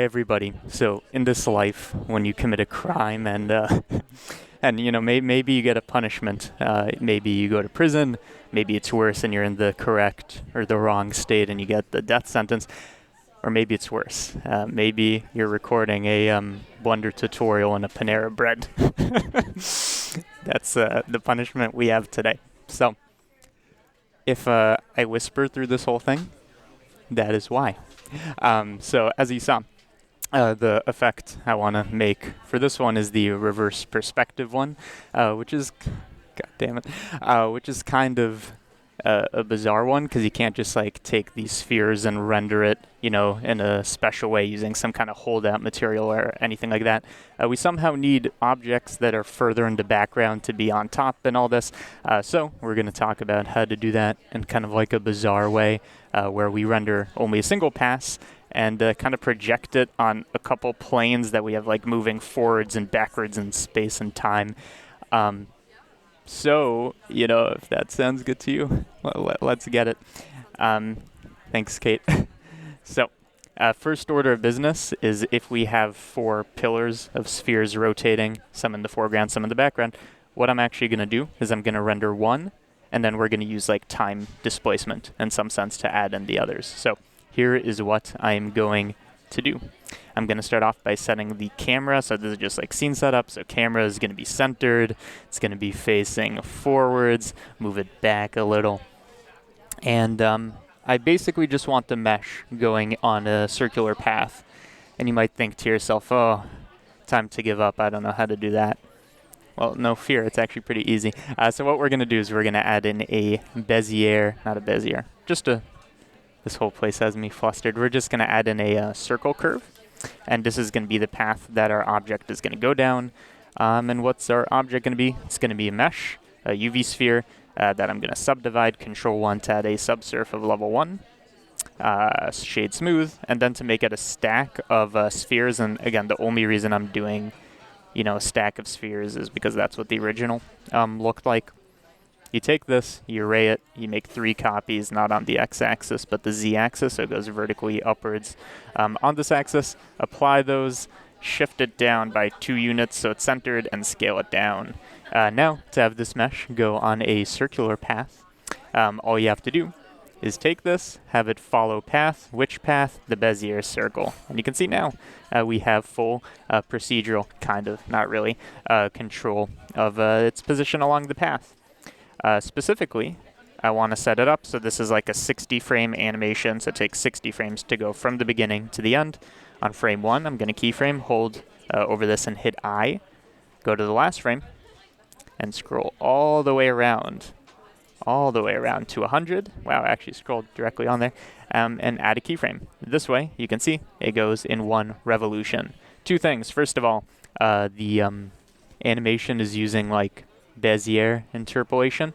Hey everybody. So in this life, when you commit a crime and and maybe you get a punishment, maybe you go to prison, maybe it's worse and you're in the correct or the wrong state and you get the death sentence, or maybe it's worse. Maybe you're recording a Blender tutorial in a Panera Bread. That's the punishment we have today. So if I whisper through this whole thing, that is why. So as you saw. The effect I want to make for this one is the reverse perspective one, which is, god damn it, which is kind of a bizarre one because you can't just like take these spheres and render it, in a special way using some kind of holdout material or anything like that. We somehow need objects that are further in the background to be on top and all this. So we're going to talk about how to do that in kind of like a bizarre way where we render only a single pass and kind of project it on a couple planes that we have like moving forwards and backwards in space and time. So, if that sounds good to you, let's get it. Thanks, Kate. So, first order of business is if we have 4 pillars of spheres rotating, some in the foreground, some in the background, what I'm actually going to do is I'm going to render one, and then we're going to use like time displacement in some sense to add in the others. So here is what I'm going to do. I'm going to start off by setting the camera. So this is just like scene setup. So camera is going to be centered. It's going to be facing forwards. Move it back a little. And I basically just want the mesh going on a circular path. And you might think to yourself, oh, time to give up. I don't know how to do that. Well, no fear. It's actually pretty easy. So what we're going to do is we're going to add in a Bezier, not a Bezier, just a this whole place has me flustered. We're just going to add in a circle curve, and this is going to be the path that our object is going to go down. And what's our object going to be? It's going to be a mesh, a UV sphere that I'm going to subdivide, Control 1 to add a subsurf of level 1, shade smooth, and then to make it a stack of spheres. And again, the only reason I'm doing, a stack of spheres is because that's what the original looked like. You take this, you array it, you make 3 copies, not on the x-axis, but the z-axis, so it goes vertically upwards. On this axis, apply those, shift it down by 2 units so it's centered, and scale it down. Now, to have this mesh go on a circular path, all you have to do is take this, have it follow path. Which path? The Bezier circle. And you can see now we have full procedural, kind of, not really, control of its position along the path. Specifically, I want to set it up so this is like a 60-frame animation, so it takes 60 frames to go from the beginning to the end. On frame 1, I'm going to keyframe, hold over this and hit I, go to the last frame, and scroll all the way around to 100. Wow, I actually scrolled directly on there, and add a keyframe. This way, you can see it goes in 1 revolution. 2 things. First of all, the animation is using like Bezier interpolation.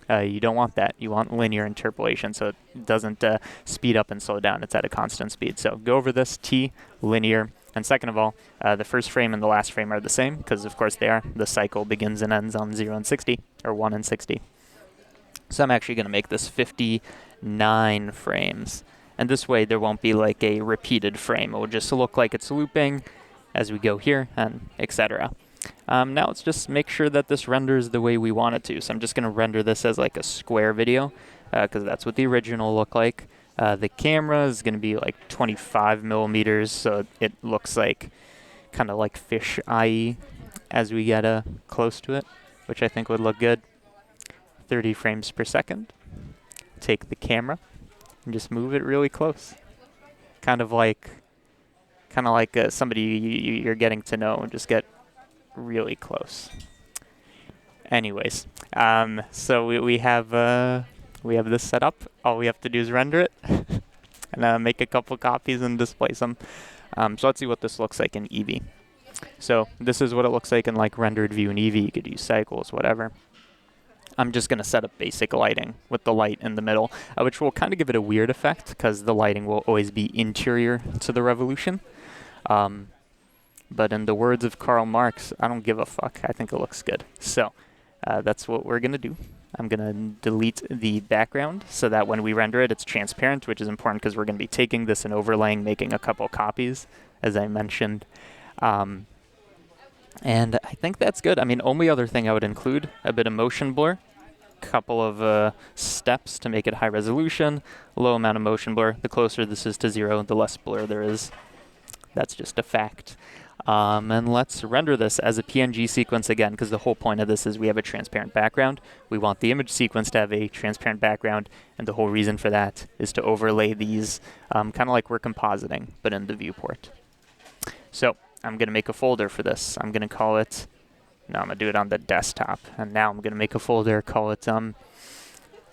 You don't want that. You want linear interpolation, so it doesn't speed up and slow down. It's at a constant speed. So go over this, T, linear. And second of all, the first frame and the last frame are the same, because of course they are. The cycle begins and ends on 0 and 60, or 1 and 60. So I'm actually going to make this 59 frames. And this way there won't be like a repeated frame. It will just look like it's looping as we go here, and etc. Now let's just make sure that this renders the way we want it to. So I'm just going to render this as like a square video because that's what the original looked like. The camera is going to be like 25 millimeters, so it looks like kind of like fish eye as we get close to it, which I think would look good. 30 frames per second. Take the camera and just move it really close. Kind of like somebody you're getting to know. Just get really close. Anyways, so we have this set up. All we have to do is render it and make a couple copies and display them. So let's see what this looks like in Eevee. So this is what it looks like in like rendered view in Eevee. You could use cycles, whatever. I'm just going to set up basic lighting with the light in the middle, which will kind of give it a weird effect because the lighting will always be interior to the revolution. But in the words of Karl Marx, I don't give a fuck. I think it looks good. So that's what we're going to do. I'm going to delete the background so that when we render it, it's transparent, which is important because we're going to be taking this and overlaying, making a couple copies as I mentioned. And I think that's good. I mean, only other thing I would include, a bit of motion blur, couple of steps to make it high resolution, low amount of motion blur. The closer this is to 0, the less blur there is. That's just a fact. And let's render this as a PNG sequence again, because the whole point of this is we have a transparent background. We want the image sequence to have a transparent background, and the whole reason for that is to overlay these kind of like we're compositing, but in the viewport. So I'm going to make a folder for this. I'm going to call it, no, I'm going to do it on the desktop. And now I'm going to make a folder, call it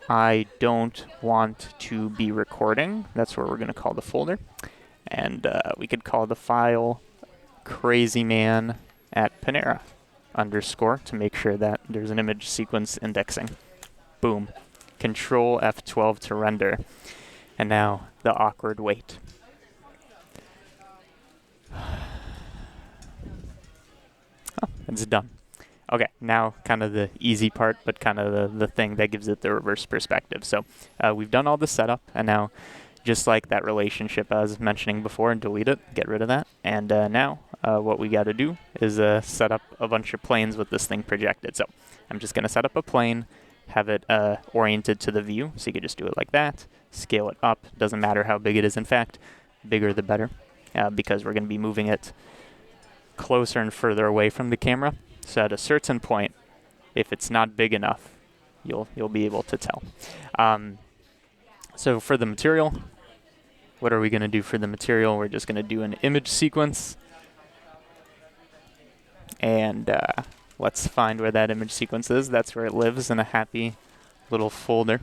I don't want to be recording. That's where we're going to call the folder. And we could call the file crazyman at Panera _ to make sure that there's an image sequence indexing. Boom. Control F12 to render. And now the awkward wait. Oh, it's done. Okay, now kind of the easy part, but kind of the thing that gives it the reverse perspective. So we've done all the setup, and now just like that relationship I was mentioning before, delete it, get rid of that. And now what we got to do is set up a bunch of planes with this thing projected. So I'm just going to set up a plane, have it oriented to the view. So you could just do it like that, scale it up. Doesn't matter how big it is, in fact. Bigger the better, because we're going to be moving it closer and further away from the camera. So at a certain point, if it's not big enough, you'll be able to tell. So for the material, what are we going to do for the material? We're just going to do an image sequence. And let's find where that image sequence is. That's where it lives in a happy little folder.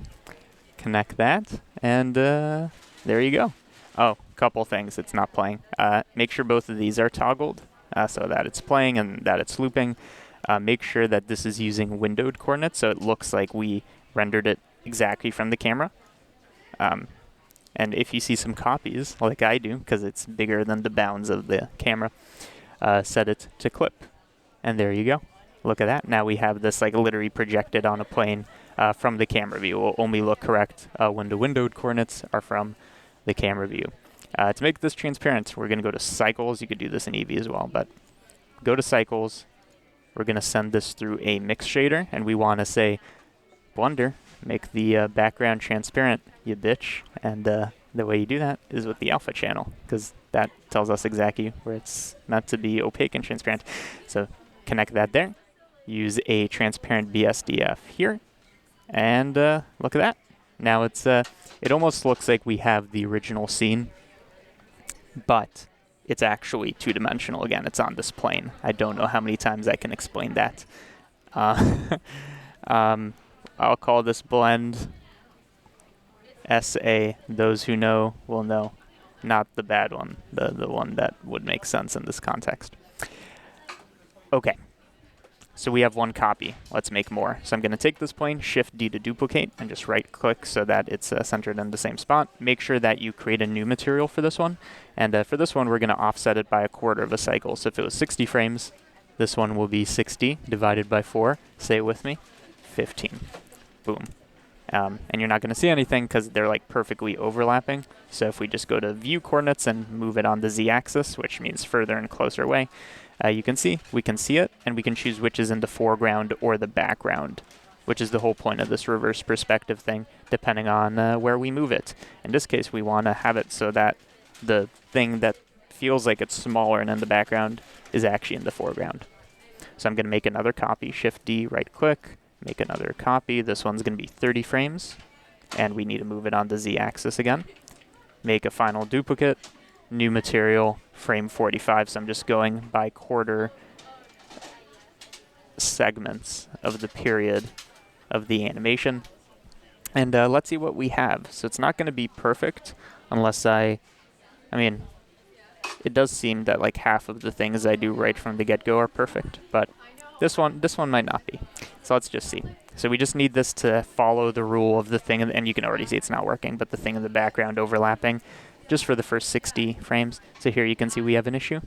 Connect that, and there you go. Oh, couple things. It's not playing. Make sure both of these are toggled so that it's playing and that it's looping. Make sure that this is using windowed coordinates so it looks like we rendered it exactly from the camera. And if you see some copies, like I do, because it's bigger than the bounds of the camera, set it to clip. And there you go. Look at that. Now we have this like literally projected on a plane from the camera view. It will only look correct when the windowed coordinates are from the camera view. To make this transparent, we're going to go to Cycles. You could do this in Eevee as well, but go to Cycles. We're going to send this through a mix shader, and we want to say, Blender, make the background transparent, you bitch. And the way you do that is with the alpha channel, because that tells us exactly where it's meant to be opaque and transparent. So connect that there. Use a transparent BSDF here, and look at that. Now it's it almost looks like we have the original scene, but it's actually two-dimensional again. It's on this plane. I don't know how many times I can explain that. I'll call this blend SA. Those who know will know. Not the bad one, the one that would make sense in this context. Okay, so we have one copy. Let's make more. So I'm going to take this plane, Shift D to duplicate, and just right-click so that it's centered in the same spot. Make sure that you create a new material for this one. And for this one, we're going to offset it by 1/4 of a cycle. So if it was 60 frames, this one will be 60 divided by 4. Say it with me. 15. Boom. And you're not going to see anything because they're like perfectly overlapping. So if we just go to view coordinates and move it on the z-axis, which means further and closer away, you can see, we can see it, and we can choose which is in the foreground or the background, which is the whole point of this reverse perspective thing, depending on where we move it. In this case, we want to have it so that the thing that feels like it's smaller and in the background is actually in the foreground. So I'm going to make another copy, Shift D, right-click, make another copy. This one's going to be 30 frames, and we need to move it on the z-axis again. Make a final duplicate, new material, frame 45. So I'm just going by 1/4 segments of the period of the animation. And let's see what we have. So it's not going to be perfect unless I mean, it does seem that like half of the things I do right from the get-go are perfect, but this one might not be. So let's just see. So we just need this to follow the rule of the thing, and you can already see it's not working, but the thing in the background overlapping just for the first 60 frames. So here you can see we have an issue.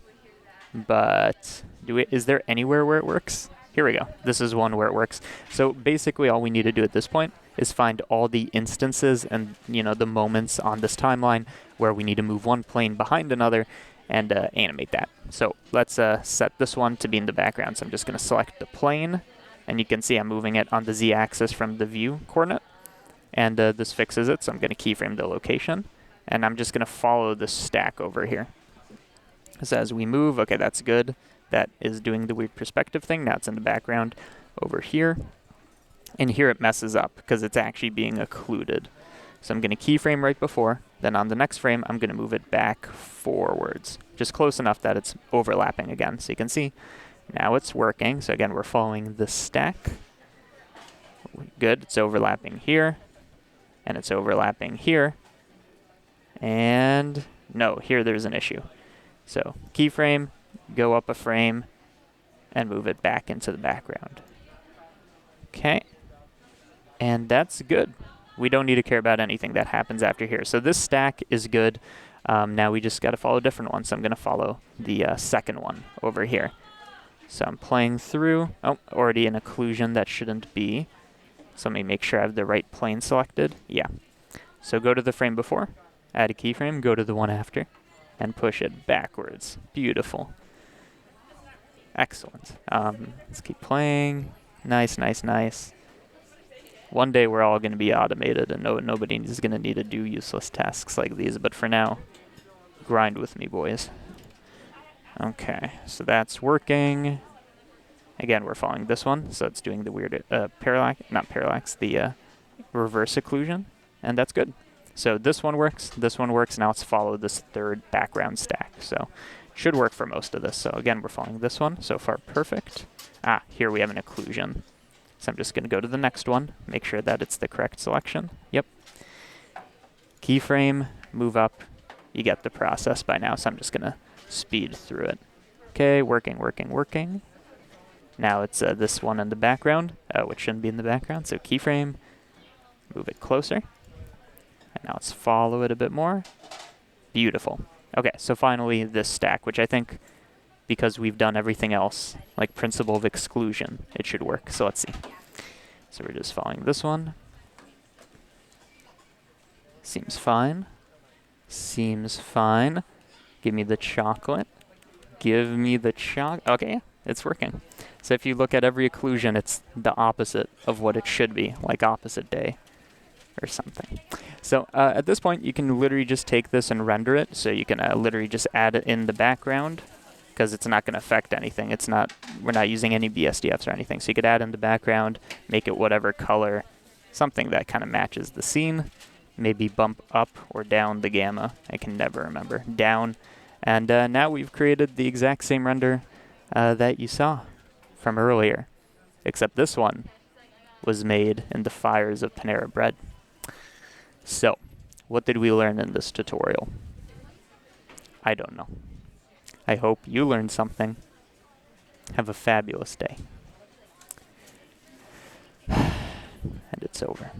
But is there anywhere where it works? Here we go. This is one where it works. So basically all we need to do at this point is find all the instances and the moments on this timeline where we need to move one plane behind another, and animate that. So let's set this one to be in the background. So I'm just going to select the plane, and you can see I'm moving it on the z-axis from the view coordinate, and this fixes it. So I'm going to keyframe the location, and I'm just going to follow this stack over here. So as we move, okay, that's good. That is doing the weird perspective thing. Now it's in the background over here. And here it messes up because it's actually being occluded. So I'm going to keyframe right before. Then on the next frame, I'm going to move it back forwards, just close enough that it's overlapping again. So you can see now it's working. So again, we're following the stack. Good. It's overlapping here. And it's overlapping here. And no, here there's an issue. So keyframe, go up a frame, and move it back into the background. Okay. And that's good. We don't need to care about anything that happens after here. So this stack is good. Now we just got to follow a different one. So I'm going to follow the second one over here. So I'm playing through. Oh, already an occlusion that shouldn't be. So let me make sure I have the right plane selected. Yeah. So go to the frame before, add a keyframe, go to the one after, and push it backwards. Beautiful. Excellent. Let's keep playing. Nice, nice, nice. One day we're all going to be automated, and nobody is going to need to do useless tasks like these. But for now, grind with me, boys. Okay, so that's working. Again, we're following this one, so it's doing the weird parallax, the reverse occlusion, and that's good. So this one works, now let's follow this third background stack. So it should work for most of this. So again, we're following this one, so far perfect. Ah, here we have an occlusion. So I'm just going to go to the next one, make sure that it's the correct selection. Yep. Keyframe, move up. You get the process by now, so I'm just going to speed through it. Okay, working, working, working. Now it's this one in the background, which shouldn't be in the background. So keyframe, move it closer. And now let's follow it a bit more. Beautiful. Okay, so finally this stack, which I think, because we've done everything else, like principle of exclusion, it should work. So let's see. So we're just following this one. Seems fine. Seems fine. Give me the chocolate. Give me the chocolate. Okay, it's working. So if you look at every occlusion, it's the opposite of what it should be, like opposite day or something. So at this point, you can literally just take this and render it. So you can literally just add it in the background, because it's not going to affect anything. It's not, we're not using any BSDFs or anything. So you could add in the background, make it whatever color, something that kind of matches the scene. Maybe bump up or down the gamma. I can never remember. Down. And now we've created the exact same render that you saw from earlier, except this one was made in the fires of Panera Bread. So, what did we learn in this tutorial? I don't know. I hope you learned something. Have a fabulous day. And it's over.